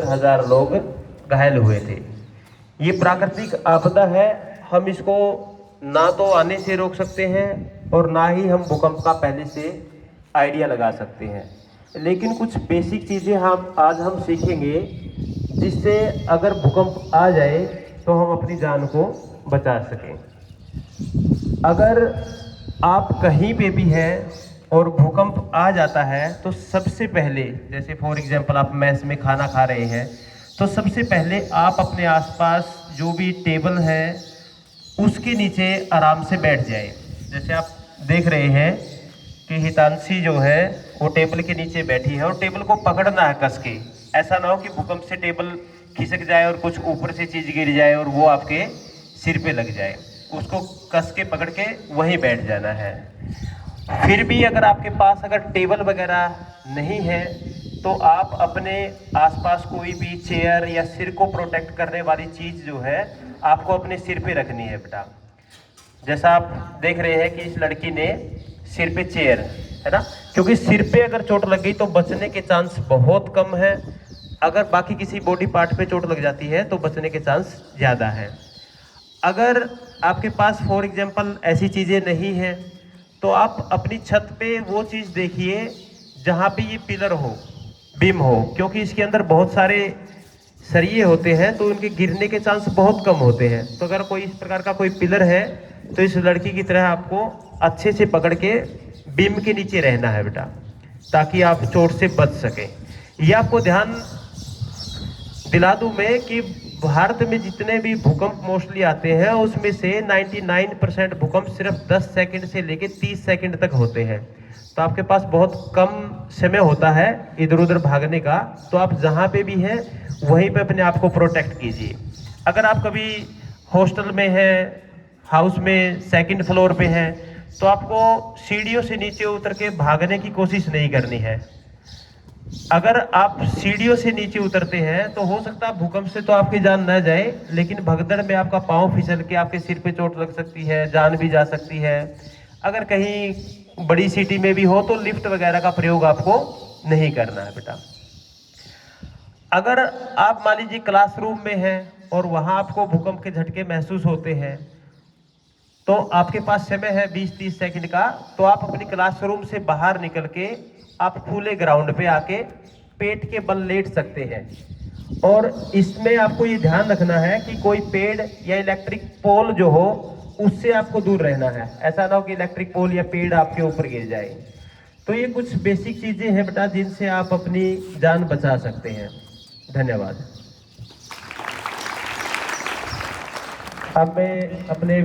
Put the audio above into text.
10,000 लोग घायल हुए थे। ये प्राकृतिक आपदा है, हम इसको ना तो आने से रोक सकते हैं और ना ही हम भूकंप का पहले से आइडिया लगा सकते हैं, लेकिन कुछ बेसिक चीज़ें हम आज सीखेंगे जिससे अगर भूकंप आ जाए तो हम अपनी जान को बचा सकें। अगर आप कहीं पे भी हैं और भूकंप आ जाता है तो सबसे पहले, जैसे फॉर एग्जांपल आप मेस में खाना खा रहे हैं, तो सबसे पहले आप अपने आसपास जो भी टेबल है उसके नीचे आराम से बैठ जाए। जैसे आप देख रहे हैं कि हितांशी जो है वो टेबल के नीचे बैठी है और टेबल को पकड़ना है कस के। ऐसा ना हो कि भूकंप से टेबल खिसक जाए और कुछ ऊपर से चीज़ गिर जाए और वो आपके सिर पे लग जाए। उसको कस के पकड़ के वहीं बैठ जाना है। फिर भी अगर आपके पास टेबल वगैरह नहीं है तो आप अपने आसपास कोई भी चेयर या सिर को प्रोटेक्ट करने वाली चीज़ जो है आपको अपने सिर पे रखनी है बेटा। जैसा आप देख रहे हैं कि इस लड़की ने सिर पे चेयर है ना, क्योंकि सिर पे अगर चोट लग गई तो बचने के चांस बहुत कम है। अगर बाकी किसी बॉडी पार्ट पे चोट लग जाती है तो बचने के चांस ज़्यादा है। अगर आपके पास फॉर एग्जांपल ऐसी चीज़ें नहीं हैं तो आप अपनी छत पे वो चीज़ देखिए जहाँ पे ये पिलर हो, बीम हो, क्योंकि इसके अंदर बहुत सारे सरिये होते हैं तो उनके गिरने के चांस बहुत कम होते हैं। तो अगर कोई इस प्रकार का कोई पिलर है तो इस लड़की की तरह आपको अच्छे से पकड़ के बीम के नीचे रहना है बेटा, ताकि आप चोट से बच सकें। ये आपको ध्यान दिला दूं मैं कि भारत में जितने भी भूकंप मोस्टली आते हैं उसमें से 99% भूकंप सिर्फ 10 सेकंड से लेके 30 सेकंड तक होते हैं। तो आपके पास बहुत कम समय होता है इधर उधर भागने का, तो आप जहाँ पे भी हैं वहीं पे अपने आप को प्रोटेक्ट कीजिए। अगर आप कभी हॉस्टल में हैं, हाउस में सेकंड फ्लोर पे हैं, तो आपको सीढ़ियों से नीचे उतर के भागने की कोशिश नहीं करनी है। अगर आप सीढ़ियों से नीचे उतरते हैं तो हो सकता है भूकंप से तो आपकी जान न जाए, लेकिन भगदड़ में आपका पाँव फिसल के आपके सिर पे चोट लग सकती है, जान भी जा सकती है। अगर कहीं बड़ी सिटी में भी हो तो लिफ्ट वगैरह का प्रयोग आपको नहीं करना है बेटा। अगर आप मान लीजिए क्लासरूम में हैं और वहां आपको भूकंप के झटके महसूस होते हैं तो आपके पास समय है 20-30 सेकंड का, तो आप अपनी क्लासरूम से बाहर निकल के आप खुले ग्राउंड पे आके पेट के बल लेट सकते हैं। और इसमें आपको ये ध्यान रखना है कि कोई पेड़ या इलेक्ट्रिक पोल जो हो उससे आपको दूर रहना है। ऐसा ना हो कि इलेक्ट्रिक पोल या पेड़ आपके ऊपर गिर जाए। तो ये कुछ बेसिक चीजें हैं बेटा जिनसे आप अपनी जान बचा सकते हैं। धन्यवाद। अब मैं अपने